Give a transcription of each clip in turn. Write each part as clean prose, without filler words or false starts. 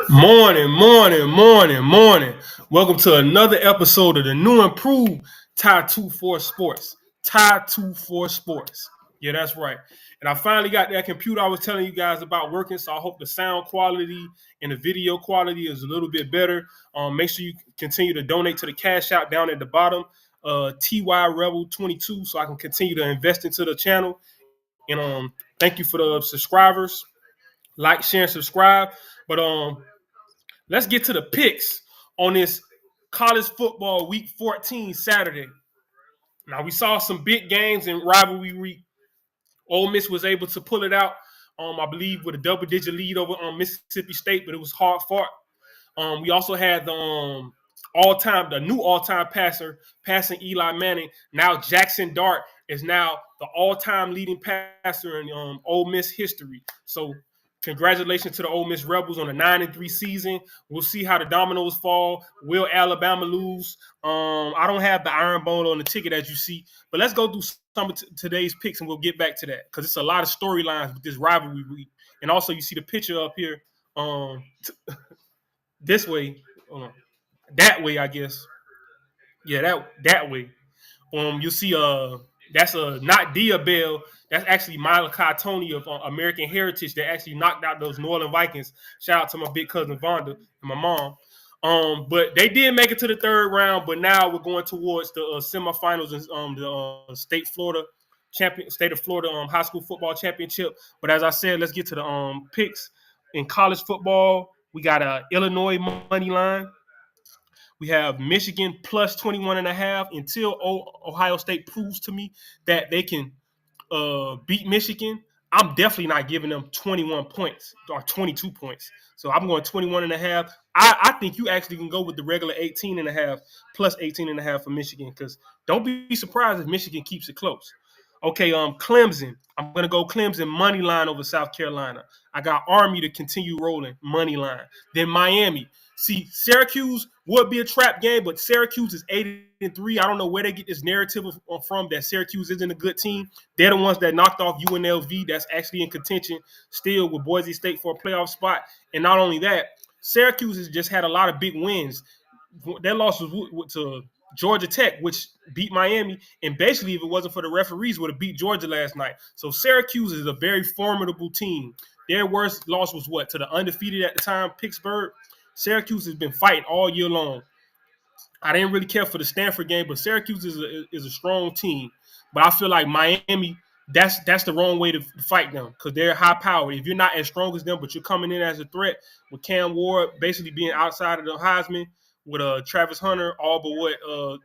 Morning, morning, morning, morning. Welcome to another episode of the new improved Tie 24 Sports. Tie 24 Sports. Yeah, that's right. And I finally got that computer I was telling you guys about working, so I hope the sound quality and the video quality is a little bit better. Make sure you continue to donate to the cash out down at the bottom, TY Rebel 22, so I can continue to invest into the channel. And thank you for the subscribers. Like, share, and subscribe. But let's get to the picks on this college football week 14 Saturday. Now, we saw some big games in rivalry week. Ole Miss was able to pull it out, I believe, with a double-digit lead over Mississippi State, but it was hard fought. We also had the new all-time passer passing Eli Manning. Now Jackson Dart is now the all-time leading passer in Ole Miss history. So congratulations to the Ole Miss Rebels on a 9-3 season. We'll see how the dominoes fall. Will Alabama lose? I don't have the iron bone on the ticket as you see, but let's go through some of today's picks and we'll get back to that because it's a lot of storylines with this rivalry week. And also, you see the picture up here. This way, that way, I guess. Yeah, that way. You see, that's not Dia Bell. That's actually Malachi Tony of American Heritage that actually knocked out those New Orleans Vikings. Shout out to my big cousin Vonda and my mom. But they did make it to the third round. But now we're going towards the semifinals and the state of Florida high school football championship. But as I said, let's get to the picks in college football. We got a Illinois money line. We have Michigan plus 21.5 until Ohio State proves to me that they can beat Michigan. I'm definitely not giving them 21 points or 22 points. So I'm going 21.5. I think you actually can go with the regular 18.5 plus 18.5 for Michigan because don't be surprised if Michigan keeps it close. Okay, Clemson. I'm going to go Clemson money line over South Carolina. I got Army to continue rolling money line. Then Miami. See, Syracuse would be a trap game, but Syracuse is 8-3. I don't know where they get this narrative from that Syracuse isn't a good team. They're the ones that knocked off UNLV that's actually in contention still with Boise State for a playoff spot. And not only that, Syracuse has just had a lot of big wins. Their loss was to Georgia Tech, which beat Miami. And basically, if it wasn't for the referees, would have beat Georgia last night. So Syracuse is a very formidable team. Their worst loss was what? To the undefeated at the time, Pittsburgh. Syracuse has been fighting all year long. I didn't really care for the Stanford game, but Syracuse is a strong team. But I feel like Miami, that's the wrong way to fight them because they're high powered. If you're not as strong as them, but you're coming in as a threat with Cam Ward basically being outside of the Heisman with Travis Hunter, all but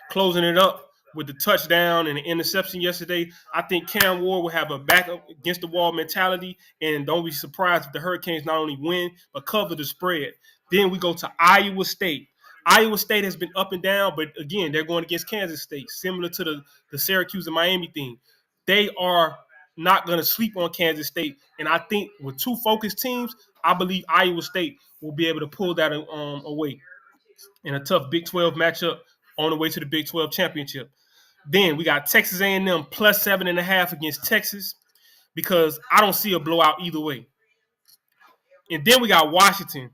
closing it up with the touchdown and the interception yesterday. I think Cam Ward will have a back up against the wall mentality, and don't be surprised if the Hurricanes not only win but cover the spread. Then we go to Iowa State. Iowa State has been up and down, but again, they're going against Kansas State, similar to the Syracuse and Miami thing. They are not going to sleep on Kansas State, and I think with two focused teams, I believe Iowa State will be able to pull that away in a tough Big 12 matchup on the way to the Big 12 championship. Then we got Texas A&M plus 7.5 against Texas because I don't see a blowout either way. And then we got Washington.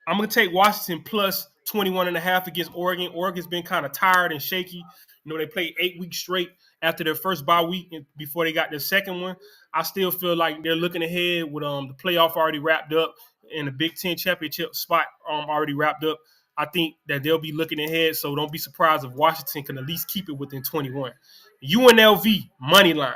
I'm going to take Washington plus 21.5 against Oregon. Oregon's been kind of tired and shaky. They played 8 weeks straight after their first bye week before they got their second one. I still feel like they're looking ahead with the playoff already wrapped up and the Big Ten championship spot already wrapped up. I think that they'll be looking ahead, so don't be surprised if Washington can at least keep it within 21. UNLV, money line.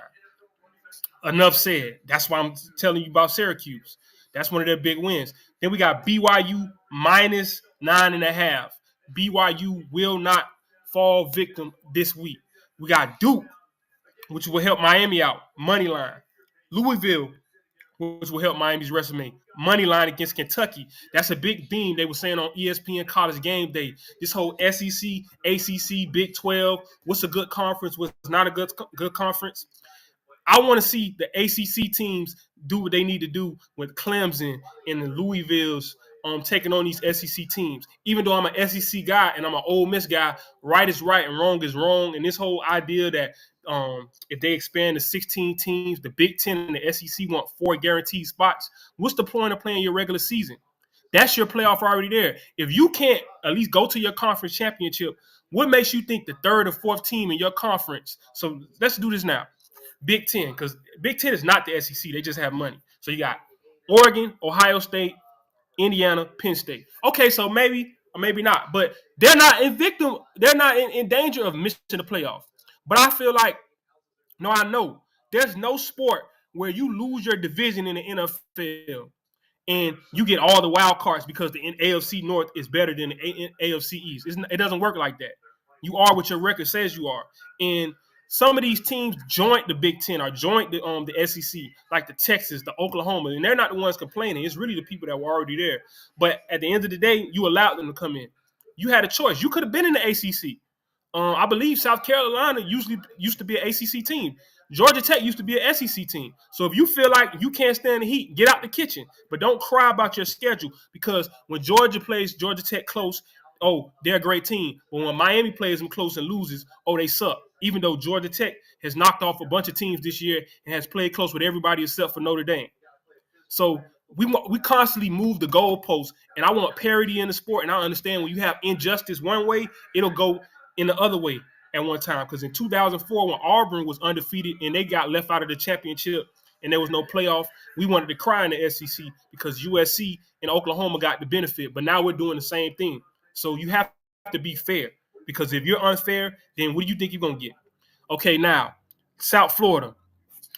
Enough said. That's why I'm telling you about Syracuse. That's one of their big wins. Then we got BYU minus 9.5. BYU will not fall victim this week. We got Duke, which will help Miami out, money line. Louisville, which will help Miami's resume. Money line against Kentucky. That's a big theme they were saying on ESPN College Game Day. This whole SEC, ACC, Big 12, what's a good conference, what's not a good conference. I want to see the ACC teams do what they need to do with Clemson and the Louisville's taking on these SEC teams. Even though I'm an SEC guy and I'm an Ole Miss guy, right is right and wrong is wrong. And this whole idea that if they expand to 16 teams, the Big Ten and the SEC want 4 guaranteed spots. What's the point of playing your regular season? That's your playoff already there. If you can't at least go to your conference championship, what makes you think the 3rd or 4th team in your conference? So let's do this now. Big Ten, because Big Ten is not the SEC. They just have money. So you got Oregon, Ohio State, Indiana, Penn State. Okay, so maybe or maybe not, but they're not in victim. They're not in danger of missing the playoff. But I feel like, no, I know there's no sport where you lose your division in the NFL and you get all the wild cards because the AFC North is better than the AFC East. It doesn't work like that. You are what your record says you are. And some of these teams joined the Big Ten or joined the SEC, like the Texas, the Oklahoma, and they're not the ones complaining. It's really the people that were already there. But at the end of the day, you allowed them to come in. You had a choice. You could have been in the ACC. I believe South Carolina used to be an ACC team. Georgia Tech used to be an SEC team. So if you feel like you can't stand the heat, get out the kitchen. But don't cry about your schedule, because when Georgia plays Georgia Tech close, oh, they're a great team. But when Miami plays them close and loses, oh, they suck. Even though Georgia Tech has knocked off a bunch of teams this year and has played close with everybody except for Notre Dame. So we constantly move the goalposts, and I want parity in the sport. And I understand when you have injustice one way, it'll go in the other way at one time. Because in 2004, when Auburn was undefeated and they got left out of the championship and there was no playoff, we wanted to cry in the SEC because USC and Oklahoma got the benefit. But now we're doing the same thing. So you have to be fair, because if you're unfair, then what do you think you're going to get? Okay, now, South Florida.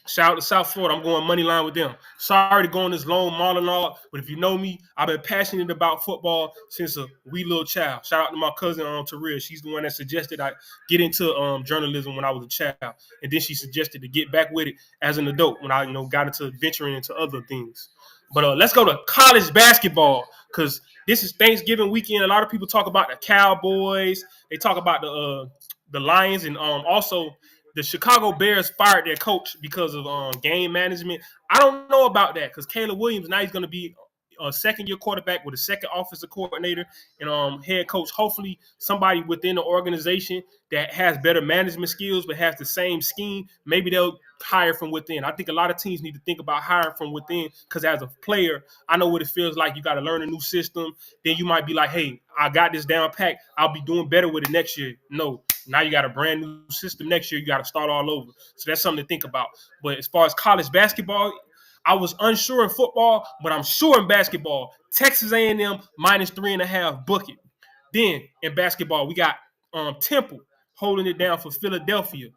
Shout out to South Florida. I'm going money line with them. Sorry to go on this long monologue, but if you know me, I've been passionate about football since a wee little child. Shout out to my cousin Taria. She's the one that suggested I get into journalism when I was a child, and then she suggested to get back with it as an adult when I got into venturing into other things. But let's go to college basketball, because this is Thanksgiving weekend. A lot of people talk about the Cowboys. They talk about the Lions, and also the Chicago Bears fired their coach because of game management. I don't know about that, because Caleb Williams, now he's going to be a second-year quarterback with a second offensive coordinator and head coach. Hopefully somebody within the organization that has better management skills but has the same scheme, maybe they'll hire from within. I think a lot of teams need to think about hiring from within, because as a player, I know what it feels like. You got to learn a new system. Then you might be like, hey, I got this down packed. I'll be doing better with it next year. No. Now you got a brand new system next year. You got to start all over. So that's something to think about. But as far as college basketball, I was unsure in football, but I'm sure in basketball. Texas A&M -3.5 book it. Then in basketball, we got Temple holding it down for Philadelphia.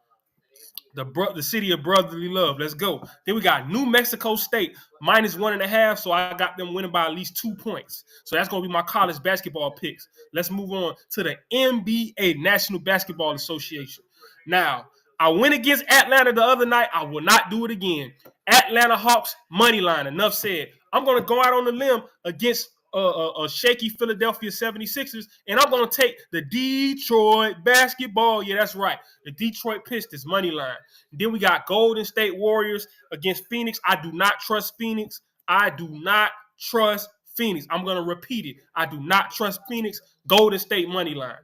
The city of brotherly love. Let's go. Then we got New Mexico State -1.5. So I got them winning by at least 2 points. So that's going to be my college basketball picks. Let's move on to the NBA, National Basketball Association. Now, I went against Atlanta the other night. I will not do it again. Atlanta Hawks money line. Enough said. I'm going to go out on the limb against a shaky Philadelphia 76ers, and I'm going to take the Detroit basketball. Yeah, that's right. The Detroit Pistons money line. Then we got Golden State Warriors against Phoenix. I do not trust Phoenix. I do not trust Phoenix. I'm going to repeat it. I do not trust Phoenix. Golden State money line.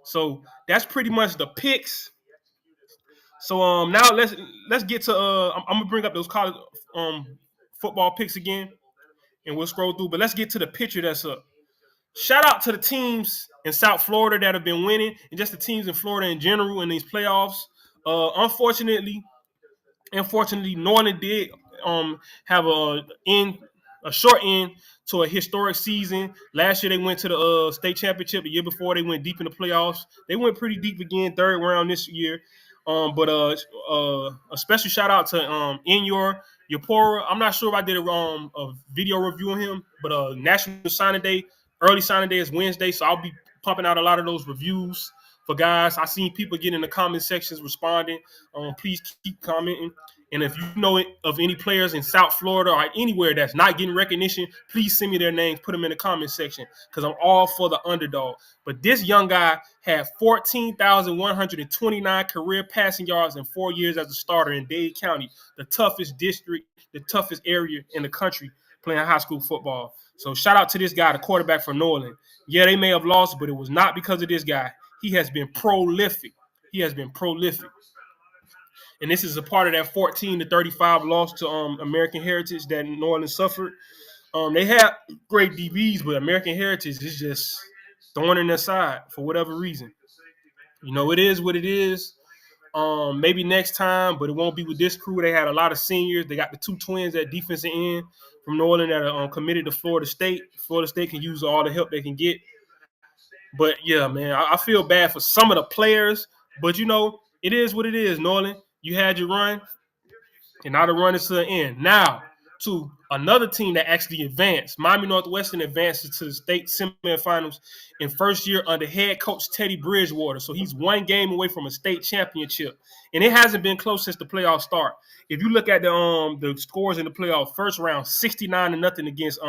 So that's pretty much the picks. So now let's get to I'm gonna bring up those college football picks again, and we'll scroll through. But let's get to the picture that's up. Shout out to the teams in South Florida that have been winning, and just the teams in Florida in general in these playoffs. Unfortunately, Norland did have a short end to a historic season. Last year they went to the state championship. The year before they went deep in the playoffs. They went pretty deep again, third round this year. But a special shout out to Inyor Yapora. I'm not sure if I did a video review on him, but National Signing Day, early signing day is Wednesday, so I'll be pumping out a lot of those reviews for guys. I seen people get in the comment sections responding. Please keep commenting. And if you know of any players in South Florida or anywhere that's not getting recognition, please send me their names, put them in the comment section, because I'm all for the underdog. But this young guy had 14,129 career passing yards in 4 years as a starter in Dade County, the toughest district, the toughest area in the country, playing high school football. So shout out to this guy, the quarterback from Norland. Yeah, they may have lost, but it was not because of this guy. He has been prolific. He has been prolific. And this is a part of that 14-35 loss to American Heritage that New Orleans suffered. They had great DBs, but American Heritage is just throwing in their side for whatever reason. It is what it is. Maybe next time, but it won't be with this crew. They had a lot of seniors. They got the two twins at defensive end from New Orleans that are committed to Florida State. Florida State can use all the help they can get. But yeah, man, I feel bad for some of the players. But it is what it is, Norland. You had your run, and now the run is to the end. Now, to another team that actually advanced. Miami Northwestern advances to the state semifinals in first year under head coach Teddy Bridgewater. So he's one game away from a state championship. And it hasn't been close since the playoff start. If you look at the scores in the playoff, first round, 69-0 against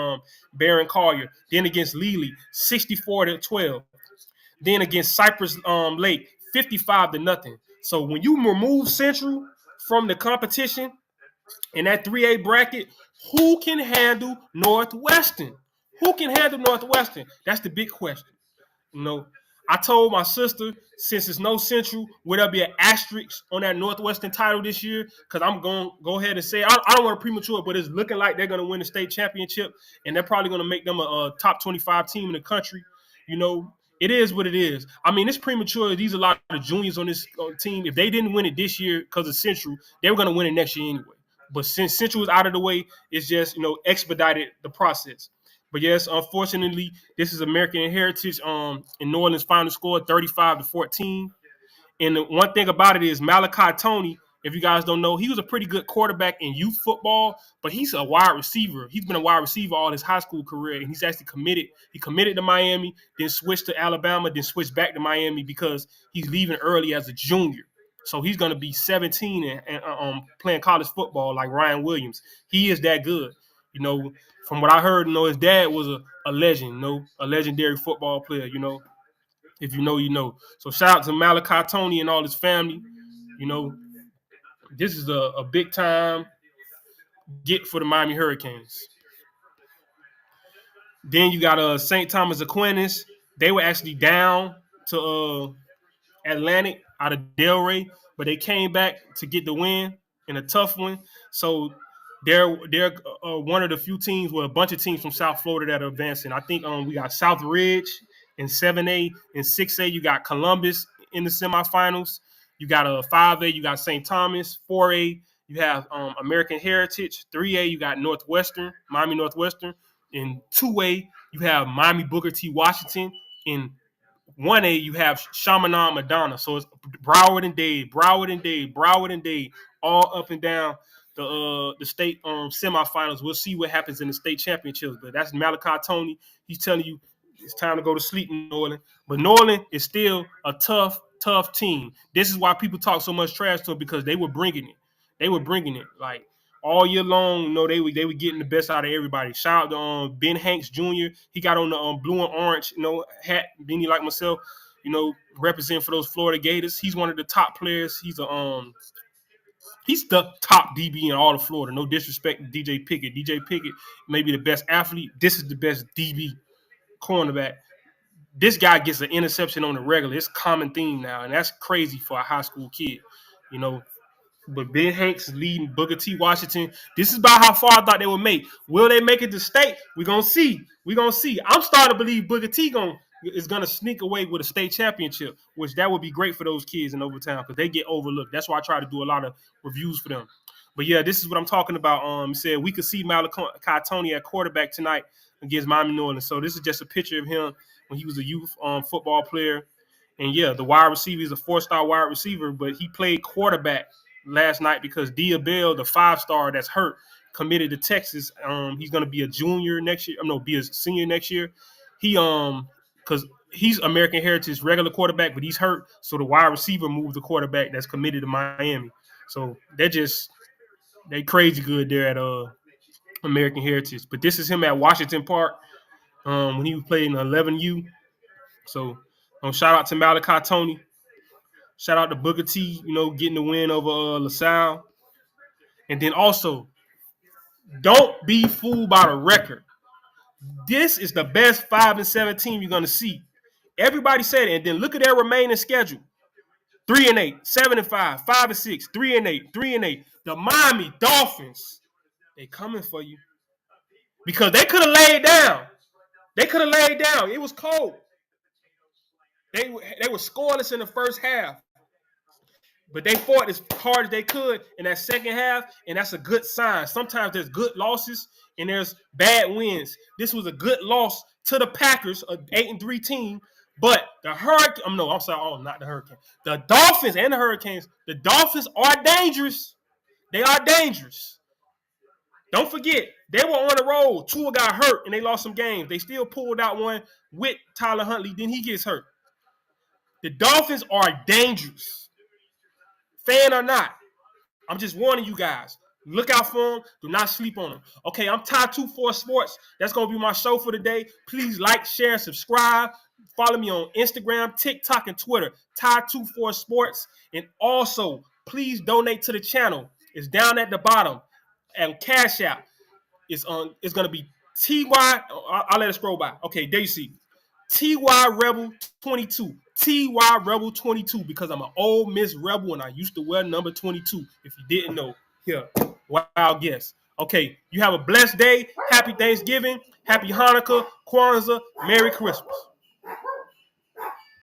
Barron Collier. Then against Lely, 64-12. Then against Cypress Lake, 55-0. So when you remove Central from the competition in that 3A bracket, who can handle Northwestern? Who can handle Northwestern? That's the big question. I told my sister, since it's no Central, would there be an asterisk on that Northwestern title this year? Because I'm going to go ahead and say, I don't want to premature it, but it's looking like they're going to win the state championship, and they're probably going to make them a top 25 team in the country. It is what it is. I mean, it's premature. These are a lot of juniors on this team. If they didn't win it this year because of Central, they were going to win it next year anyway. But since Central is out of the way, it's just, expedited the process. But yes, unfortunately, this is American Heritage in New Orleans final score, 35-14. And the one thing about it is Malachi Tony, if you guys don't know, he was a pretty good quarterback in youth football, but he's a wide receiver. He's been a wide receiver all his high school career, and he's actually committed. He committed to Miami, then switched to Alabama, then switched back to Miami because he's leaving early as a junior. So he's going to be 17 and playing college football like Ryan Williams. He is that good. From what I heard, his dad was a legend, a legendary football player, If you know, you know. So shout out to Malachi Tony and all his family. This is a big time get for the Miami Hurricanes. Then you got St. Thomas Aquinas. They were actually down to Atlantic out of Delray, but they came back to get the win in a tough one. So they're one of the few teams, a bunch of teams from South Florida that are advancing. I think we got South Ridge in 7A and 6A. You got Columbus in the semifinals. You got 5A. You got St. Thomas. 4A. You have American Heritage. 3A. You got Miami Northwestern. In 2A, you have Miami Booker T. Washington. In 1A, you have Chaminade Madonna. So it's Broward and Dade, all up and down the state semifinals. We'll see what happens in the state championships. But that's Malachi Tony. He's telling you it's time to go to sleep in New Orleans. But New Orleans is still a tough team. This is why people talk so much trash to them, because they were bringing it. Like all year long, they were getting the best out of everybody. Shout out to Ben Hanks Jr. He got on the blue and orange, hat, beanie like myself, represent for those Florida Gators. He's one of the top players. He's the top DB in all of Florida. No disrespect to DJ Pickett. DJ Pickett may be the best athlete. This is the best DB cornerback. This guy gets an interception on the regular. It's a common theme now, and that's crazy for a high school kid, But Ben Hanks leading Booker T. Washington. This is about how far I thought they would make. Will they make it to state? We're going to see. I'm starting to believe Booker T. is going to sneak away with a state championship, which that would be great for those kids in Overtown because they get overlooked. That's why I try to do a lot of reviews for them. But, yeah, this is what I'm talking about. Said we could see Malachi Tony at quarterback tonight against Miami New Orleans. So this is just a picture of him when he was a youth football player. And, yeah, the wide receiver is a 4-star wide receiver, but he played quarterback last night because Diabell, the 5-star that's hurt, committed to Texas. He's going to be a junior next year. Be a senior next year. Because he's American Heritage regular quarterback, but he's hurt. So the wide receiver moved the quarterback that's committed to Miami. So they crazy good there at American Heritage. But this is him at Washington Park when he was playing 11U. So shout out to Malachi Tony. Shout out to Booker T, getting the win over LaSalle. And then also, Don't be fooled by the record. This is the best 5-7 team you're gonna see. Everybody said it, and then look at their remaining schedule: 3-8, 7-5, 5-6, 3-8, 3-8. The Miami Dolphins, they coming for you because they could have laid down. They could have laid down. It was cold. They were scoreless in the first half, but they fought as hard as they could in that second half, and that's a good sign. Sometimes there's good losses and there's bad wins. This was a good loss to the Packers, an 8-3 team. But the Hurricane, I'm sorry, not the Hurricane. The Dolphins and the Hurricanes, the Dolphins are dangerous. They are dangerous. Don't forget, they were on the road. Tua got hurt and they lost some games. They still pulled out one with Tyler Huntley. Then he gets hurt. The Dolphins are dangerous. Fan or not, I'm just warning you guys. Look out for them. Do not sleep on them. Okay, I'm Ty24 Sports. That's going to be my show for today. Please like, share, and subscribe. Follow me on Instagram, TikTok, and Twitter, Ty24 Sports. And also, please donate to the channel. It's down at the bottom. And Cash App is going to be TY. I'll let it scroll by. Okay, there you see. TY Rebel 22. TY Rebel 22 because I'm an Ole Miss Rebel and I used to wear number 22. If you didn't know, here, wild guess. Okay, you have a blessed day. Happy Thanksgiving. Happy Hanukkah, Kwanzaa, Merry Christmas.